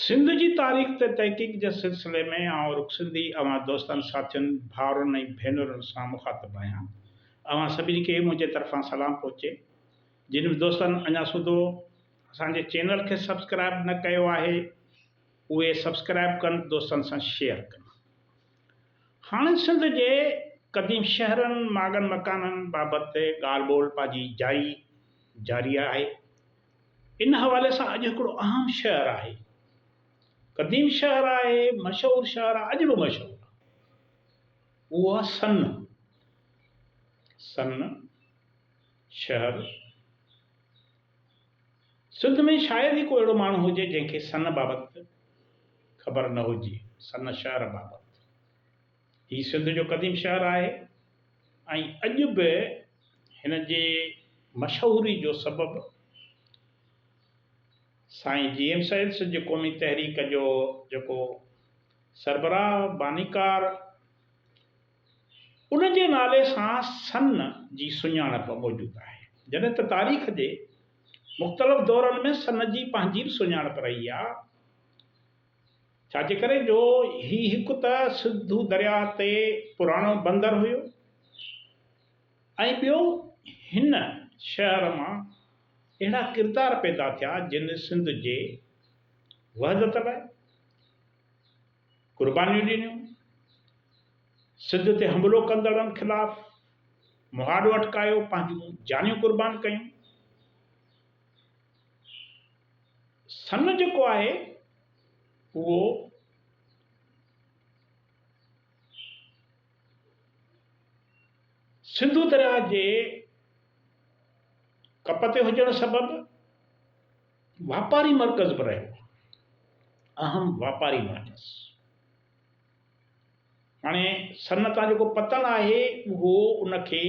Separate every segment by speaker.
Speaker 1: सिंध जी तारीख़ ते तहक़ीक़ जे सिलसिले में आउं रुख सिंधी अवां दोस्तनि साथियुनि भाउरनि ऐं भेनरुनि सां मुख़ातिबु आहियां। अवां सभिनी खे मुंहिंजे तरफ़ां सलाम पहुचे। जिन दोस्तनि अञा सुधो असांजे चैनल खे सब्सक्राइब न कयो आहे उहे सब्सक्राइब कनि, दोस्तनि सां शेयर कनि। हाणे सिंध जे क़दीम शहरनि मागनि मकाननि बाबति ॻाल्हि ॿोल पंहिंजी जारी आहे। इन हवाले सां अॼु हिकिड़ो अहम शहर आहे, क़दीम शहर आहे, मशहूरु शहर आहे, अॼु बि मशहूरु आहे। उहो आहे सन शहर। सिंध में शायदि ई को अहिड़ो माण्हू हुजे जंहिंखे सन बाबति ख़बर न हुजे, सन शहर बाबति। ही सिंध जो क़दीम शहर आहे ऐं अॼु बि हिन जे मशहूरी जो सबबु साईं जी एम सैद सिंध क़ौमी तहरीक जो जेको सरबराह बानीकार, उन जे नाले सां सन जी सुञाणप मौजूदु आहे। जॾहिं त तारीख़ जे मुख़्तलिफ़ दौरनि में सन जी पंहिंजी बि सुञाणप रही आहे। छाजे करे जो ही हिकु त सिंधु दरिया ते पुराणो बंदर हुयो ऐं ॿियो हिन शहर मां अहिड़ा किरदार पैदा थिया जिन सिंध जे वहदत लाइ क़ुर्बानियूं ॾिनियूं, सिंध ते हमलो कंदड़नि ख़िलाफ़ मुहाड़ो अटकायो, पंहिंजूं जानियूं क़ुर्बान कयूं। सन जेको आहे उहो सिंधु दरिया जे कप ते हुजण सबबु वापारी मर्कज़ बि रहियो, अहम वापारी मर्कज़। हाणे सन तां जेको पतन आहे उहो उनखे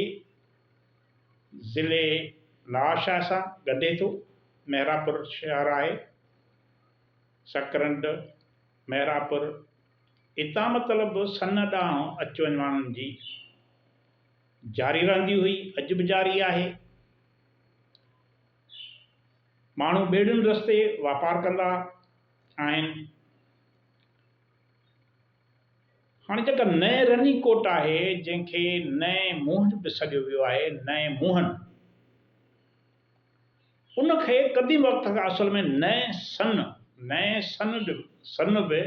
Speaker 1: ज़िले लाशाह सां ॻंढे थो। मेहरापुर शहर आहे, सकरंड, मेहरापुर, इतां मतिलबु सन ॾांहुं अच वञ माण्हुनि जी जारी रहंदी हुई, अॼु बि जारी आहे। माण्हू ॿेड़ियुनि रस्ते वापारु कंदा आहिनि। हाणे जेका नए रनी कोट आहे, जंहिंखे नए मुंहन बि सॾियो वियो आहे, नए मुंहन, उनखे क़दीम वक़्त खां असल में नए सन बि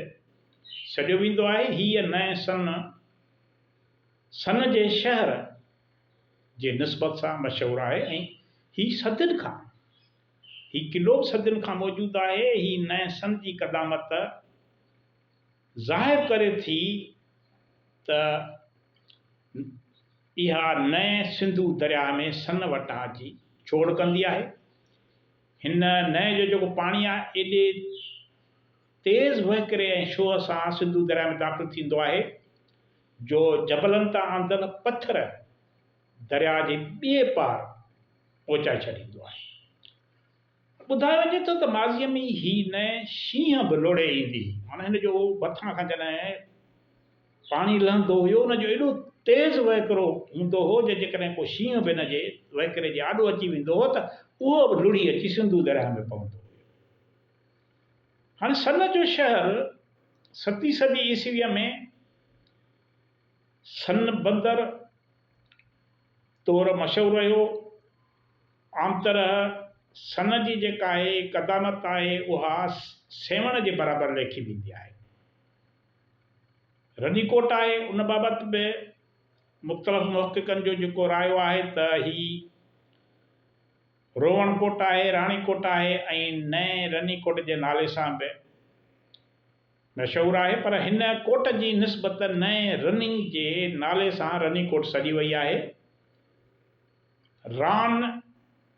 Speaker 1: सॾियो वेंदो आहे। हीअ नए सन जे शहर जे निस्बत सां मशहूरु आहे ऐं ही सदियुनि खां, ही किलो सदियुनि खां मौजूदु आहे। ही नए सन जी क़दामत ज़ाहिर करे थी त इहा नए सिंधु दरिया में सन वटां जी छोड़ कंदी आहे। हिन नए जो जेको पाणी आहे एॾे तेज़ वहिकिरे ऐं शोर सां सिंधु दरिया में दाख़िल थींदो आहे जो जबलनि तां आंदल पथर दरिया जे ॿिए पार पहुचाए छॾींदो आहे। ॿुधायो वञे थो त माज़ीअ में ही नए शींहं बि लोड़े ईंदी। हाणे हिन जो मथां खां जॾहिं पाणी लहंदो हुयो, उनजो एॾो तेज़ वहिकिरो हूंदो हो जो जेकॾहिं को शींहं बि हिन जे वहिकिरे जे आॾो अची वेंदो हो त उहो बि लुड़ी अची सिंधु दरिया में पवंदो हुयो। हाणे सन जो शहर 7वीं सदी ईसवीअ में सन बंदर तौरु मशहूरु रहियो। आम तरह सन जी जेका आहे क़दामत आहे उहा सेवण जे बराबरि लेखी वेंदी आहे। रनीकोट आहे, उन बाबति बि मुख़्तलिफ़ मुहक़िक़नि जो जेको रायो आहे त ही रोवण कोट आहे, राणी कोट आहे ऐं नए रनीकोट जे नाले सां बि मशहूरु आहे। पर हिन कोट जी निस्बत नए रनी जे नाले सां रनीकोट सॾी वई आहे।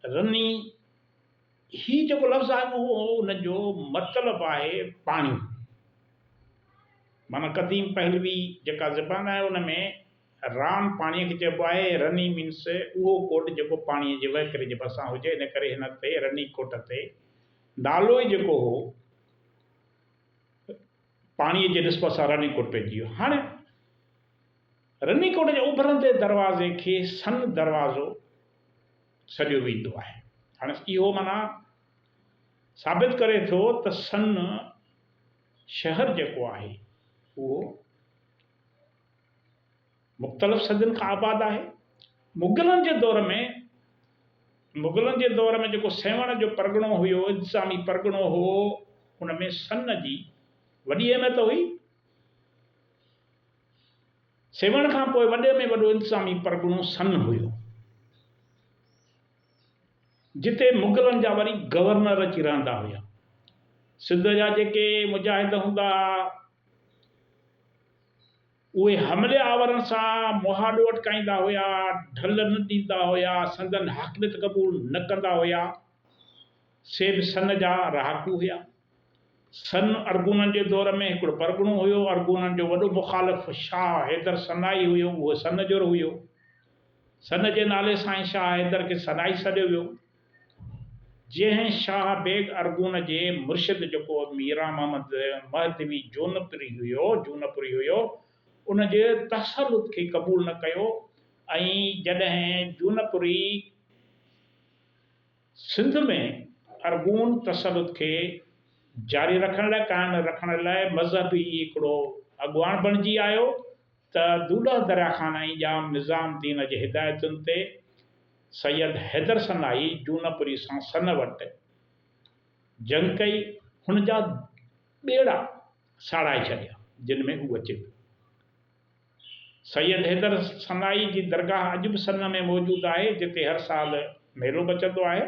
Speaker 1: रनी ही जेको लफ़्ज़ आहे उहो उनजो मतिलबु आहे पाणी। माना क़दीम पहलवी जेका ज़बान आहे उन में रान पाणीअ खे चइबो आहे। रनी मीन्स उहो कोट जेको पाणीअ जे वहिकिरे जे भरिसां हुजे, इन करे हिन ते रनी कोट ते नालो ई जेको हो पाणीअ जे निस्बत सां रनी कोट पइजी वियो। हाणे रनी कोट जे उभरंदे दरवाज़े खे सन दरवाज़ो सॾियो वेंदो आहे। हाणे इहो माना साबित करे थो त सन शहर जेको आहे उहो मुख़्तलिफ़ सदियुनि खां आबाद आहे। मुग़लनि जे दौर में जेको सेवण जो परगिणो हुयो, इंतिज़ामी परगिणो हो, उन में सन जी वॾी अहमियत हुई। सेवण खां पोइ वॾे में वॾो इंतिज़ामी परगिणो सन हुयो, जिते मुग़लनि जा वरी गवर्नर अची रहंदा हुया। सिंध जा जेके मुजाहिद हूंदा उहे हमले आवरण सां मुहाॾो अटकाईंदा हुया, ढल न ॾींदा हुया, संदन हाकिमियत क़बूल न कंदा हुया। से बि सन जा रहाकू हुया। सन अरगूननि जे दौर में हिकिड़ो परगिणो हुयो। अरगूननि जो वॾो मुखालिफ़ शाह हैदर सनाई हुयो, उहो सन जो हुयो। सन जे नाले सां ई शाह हैदर खे सनाई सॾियो वियो। जंहिं शाह बेग अरगून जे मुर्शिद जेको मीरा मोहम्मद महदवी जूनपुरी हुयो, उन जे तसलुत खे क़बूल न कयो। ऐं जॾहिं जूनपुरी सिंध में अरगून तसलुत खे जारी रखण लाइ, कायम रखण लाइ मज़हबी हिकिड़ो अॻुवाण बणिजी आयो, त दूल्हा दरिया खानाई जाम निज़ामुद्दीन जे हिदायतुनि ते सैयद हैदर सनाई जूनपुरी सां सन वटि जंग कई। हुन जा ॿेड़ा साड़ाए छॾिया, जिन में हू अचे पियो। सैयद हैदर सनाई जी दरगाह अॼु बि सन में मौजूदु आहे, जिते हर साल मेलो बचंदो आहे।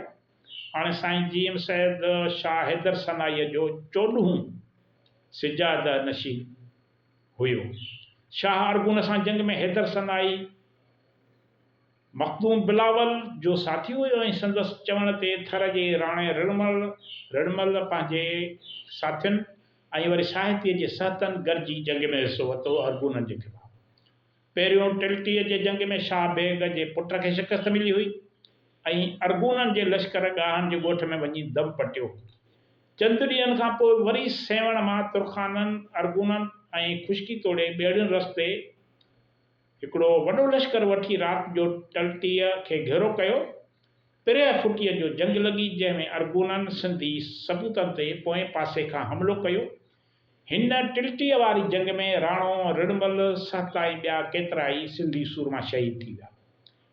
Speaker 1: हाणे साईं जीम सैद शाह हैदर सनाईअ जो 14हों सिजाद नशीन हुयो। शाह अरगून सां जंग में हैदर सनाई मखदूम बिलावल जो साथी हुयो, ऐं संदसि चवण ते थर जे राणे रिणमल पंहिंजे साथियुनि ऐं वरी साहितीअ जे सहतनि गॾिजी जंग में हिसो वरितो अरगूननि जे ख़िलाफ़। पहिरियों टिलटीअ जे जंग में शाह बेग जे पुट खे शिकस्त मिली हुई ऐं अरगूननि जे लश्कर गाहनि जे ॻोठ में वञी दम पटियो। चंद ॾींहंनि खां पोइ वरी सेवण मां तुर्खाननि, अरगूननि ऐं खुश्की तोड़े ॿेड़ियुनि रस्ते हिकिड़ो वॾो लश्कर वठी राति जो टिलटीअ खे घेरो कयो। 13 फुटीअ जो जंग लॻी, जंहिंमें अरगूननि सिंधी सबूतनि ते पोएं पासे खां हमिलो कयो। हिन टिलटीअ वारी जंग में राणो रिणमल सहत ऐं ॿिया केतिरा ई सिंधी सूरमा शहीद थी विया।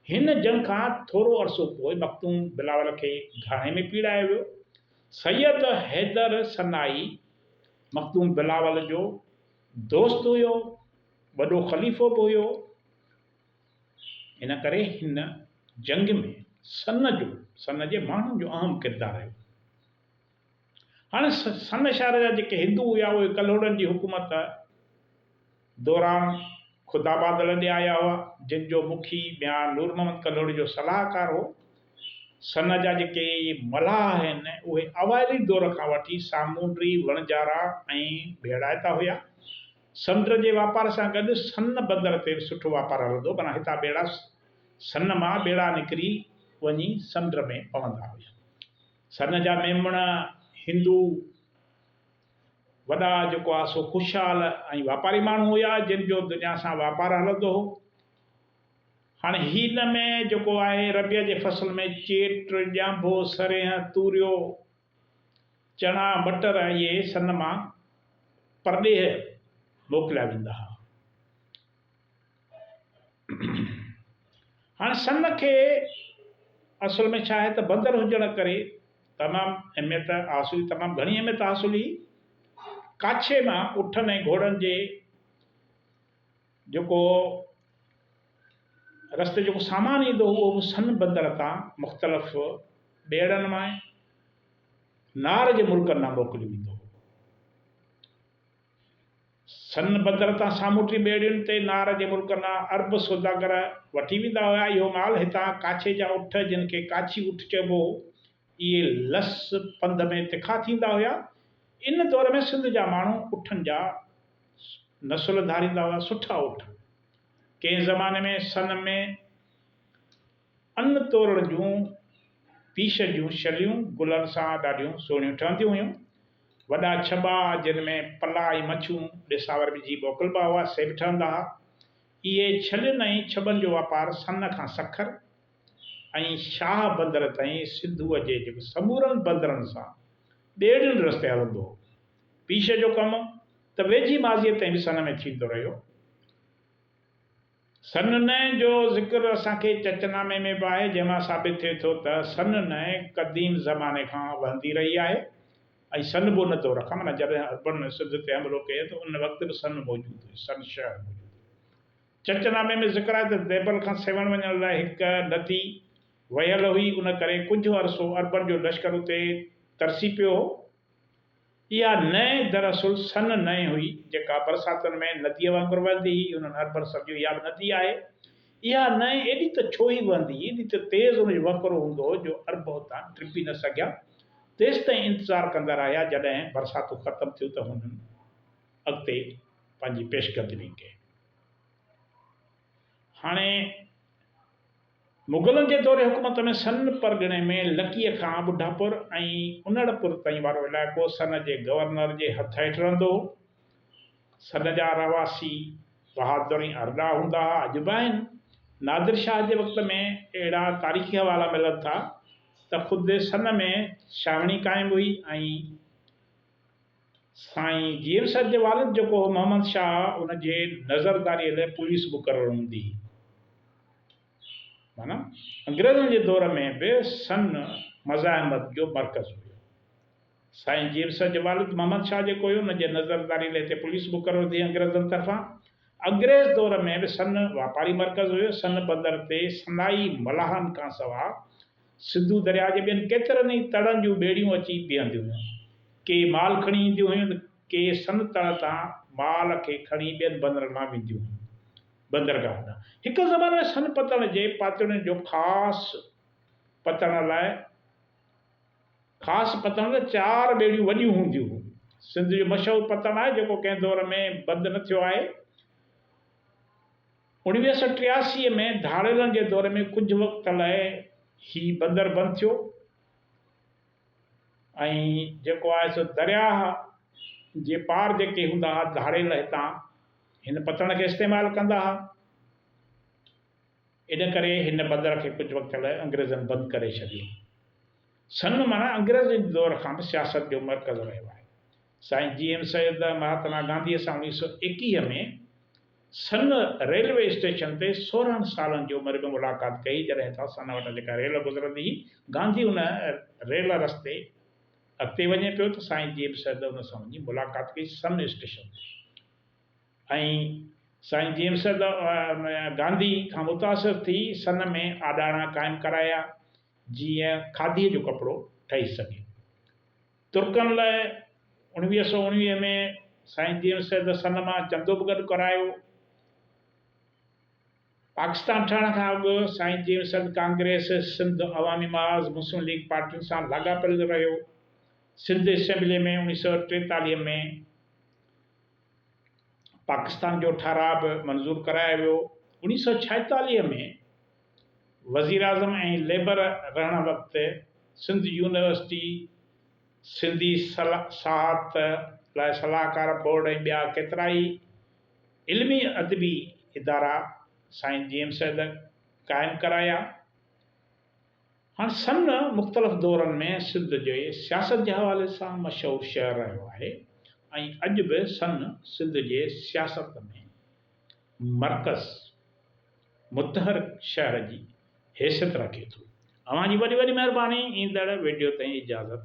Speaker 1: हिन जंग खां थोरो अरसो पोइ मखदूम बिलावल खे घाणे में पीड़ायो वियो। सैयद हैदर सनाई मखदूम बिलावल जो दोस्त हुयो, वॾो ख़लीफ़ो बि हुयो। इन करे हिन जंग में सन जे माण्हुनि जो अहम किरदारु रहियो। हाणे सन शहर जा जेके हिंदू हुआ उहे कल्होड़नि जी हुकूमत दौरान ख़ुदाबाद लॾे आया हुआ, जिन जो मुखी ॿिया नूर मोहम्मद कल्होड़ी जो सलाहकार हो। सन जा जेके मलाह आहिनि उहे अवाइली दौर खां वठी सामूंडी वणजारा ऐं भेड़ाइता हुया। समुंड जे वापार सां गॾु सन बंदर ते सुठो वापारु हलंदो, माना हितां ॿेड़ा सन मां ॿेड़ा निकिरी वञी समुंड में पवंदा हुया। सन जा मेमण हिंदू वॾा जेको आहे सो ख़ुशहाल ऐं वापारी माण्हू हुया, जिन जो दुनिया सां वापारु हलंदो हो। हाणे हिन में जेको आहे रबीअ जे फसल में चेट, ॼांबो, सरेह, तूरियो, चणा, मटर इहे सन मां परॾेह मोकिलिया वेंदा हुआ। हाणे सन खे असल में छा आहे त बंदर हुजण करे तमामु अहमियत हासिल, तमामु घणी अहमियत हासिल हुई। काछे मां उठनि ऐं घोड़नि जे जेको रस्ते जेको सामान ईंदो हुओ उहो सन बंदर तां मुख़्तलिफ़ ॿेड़नि मां नार जे मुल्कनि मां मोकिलियो वेंदो हुओ। सन बंदर तां सामूंडी ॿेड़ियुनि ते नार जे मुल्कनि मां अरब सौदागर वठी वेंदा हुआ। इहो माल हितां काछे जा उठ, जिन खे काछी उठ चइबो हो, इहे लस पंध में तिखा थींदा हुया। इन दौर में सिंध जा माण्हू उठनि जा नसुल धारींदा हुआ, सुठा उठ। कंहिं ज़माने में सन में अन्न तोरण जूं पीश जूं छलियूं गुलनि सां ॾाढियूं सुहिणियूं ठहंदियूं हुयूं। वॾा छॿा जिन में पला ऐं मच्छूं ॾिसावर विझी मोकिलिबा हुआ, से बि ठहंदा हुआ। इहे छलियुनि ऐं छॿनि जो वापारु सन खां सखर ऐं शाह बंदर ताईं सिंधूअ जे जेके समूरनि बंदरनि सां ॿेड़ियुनि रस्ते हलंदो हो। पीश जो कमु त वेझी माज़ीअ ताईं बि सन में थींदो रहियो। सन नए जो ज़िक्र असांखे चचनामे में बि आहे, जंहिंमां साबित थिए थो त सन नए क़दीम ज़माने खां वहंदी रही आहे ऐं सन बि उन दौर खां, माना जॾहिं अरबन सिंध ते हमिलो कयो त उन वक़्तु बि सन मौजूदु हुई, सन शहर मौजूदु। चचनामे में ज़िक्र आहे त देबल खां सेवण वञण लाइ हिकु नदी वयल हुई, उन करे कुझु अरसो अरबन जो लश्कर उते तरसी पियो हो। इहा नए दरअसल सन नए हुई, जेका बरसातुनि में नदीअ वांगुरु वहंदी हुई, उन्हनि अरबन सम्झो इहा बि नदी आहे। इहा नए एॾी त छो ई वहंदी, एॾी त तेज़ उनजो वकिरो हूंदो हो जो अरब हुतां टिपी न सघिया। तेसि ताईं इंतज़ारु कंदा रहिया जॾहिं बरसातूं ख़तमु थियूं त हुननि अॻिते पंहिंजी पेशकदमी कई। हाणे मुग़लनि जे दौरे हुकूमत में सन परगिणे में लकीअ खां बुढ़ापुर ऐं उनड़पुर ताईं वारो इलाइक़ो सन जे गवर्नर जे हथ हेठि रहंदो हो। सन जा रहवासी बहादुर ऐं अरड़ा हूंदा हुआ, अॼु बि आहिनि। नादिर शाह जे वक़्त में अहिड़ा तारीख़ी हवाला मिलनि था त ख़ुदि सन में छावनी क़ाइमु हुई ऐं साईं जीर सर जे वालिद जेको हो मोहम्मद शाह, उनजे नज़रदारीअ लाइ पुलिस मुक़ररु हूंदी। माना अंग्रेज़नि जे दौर में बि सन मज़ाहमत जो मर्कज़ हुयो। साईं जीर सर जे वालिद मोहम्मद शाह जेको हुयो, उनजे नज़रदारी लाइ हिते पुलिस मुक़ररु थी अंग्रेज़नि तरफ़ां। अंग्रेज़ दौर में बि सन वापारी मर्कज़ हुयो। सन बंदर ते सनाई मलाहनि खां सवाइ सिंधु दरिया जे ॿियनि केतिरनि ई तड़नि जूं ॿेड़ियूं अची बीहंदियूं हुयूं। के माल खणी ईंदियूं हुयूं, के सन तड़ तां माल खे खणी ॿियनि बंदरनि मां वेंदियूं हुयूं बंदरगाह ॾांहुं। हिकु ज़माने में सन पतण जे पातड़ियुनि जो ख़ासि पतण लाइ 4 ॿेड़ियूं वॾियूं हूंदियूं हुयूं। सिंध जो मशहूरु पतण आहे जेको कंहिं दौर में बंदि न थियो आहे। 1983 में धाड़ेलनि जे दौर में कुझु वक़्त लाइ ही बंदर बंदि थियो ऐं जेको आहे सो दरिया जे पार जेके हूंदा हुआ धाड़ेल हितां हिन पतण खे इस्तेमालु कंदा हुआ। इन करे हिन बंदर खे कुझु वक़्त लाइ अंग्रेज़नि बंदि करे छॾियो। सन माना अंग्रेज़नि जे दौर खां बि सियासत जो मर्कज़ रहियो आहे। साईं जी एम सैयद महात्मा गांधीअ सां 1921 में सन रेलवे स्टेशन ते 16 सालनि जी उमिरि में मुलाक़ात कई। जॾहिं हितां सन वटि जेका रेल गुज़रंदी हुई, गांधी उन रेल रस्ते अॻिते वञे पियो त साईं जी एम सैयद उन सां वञी मुलाक़ात कई सन स्टेशन ते। ऐं साईं जी एम सैयद गांधी खां मुतासिर थी सन में आॾाणा क़ाइमु कराया जीअं खादीअ जो कपिड़ो ठही सघे। तुर्कनि लाइ 1919 में साईं जी एम सैयद सन मां चंदो बि गॾु करायो। पाकिस्तान ठहण खां अॻु साईं जी एम सैयद कांग्रेस, सिंध अवामी महाज़, मुस्लिम लीग पार्टियुनि सां लाॻापियलु रहियो। सिंध असेंबली में 1943 में पाकिस्तान जो ठहराव मंज़ूर करायो वियो। 1946 में वज़ीर आज़म ऐं लेबर रहण वक़्तु सिंध यूनिवर्सिटी, सिंधी साहत लाइ सलाहकार बोर्ड ऐं ॿिया केतिरा ई इल्मी अदबी इदारा साईं जी एम सैयद क़ाइमु कराया। हाणे सन मुख़्तलिफ़ दौरनि में सिंध जे सियासत जे हवाले सां मशहूरु शहर रहियो आहे ऐं अॼु बि सन सिंध जे सियासत में मर्कज़ मुतहरिक शहर जी हैसियत रखे थो। अव्हां जी वॾी वॾी महिरबानी। ईंदड़ वीडियो ताईं इजाज़त।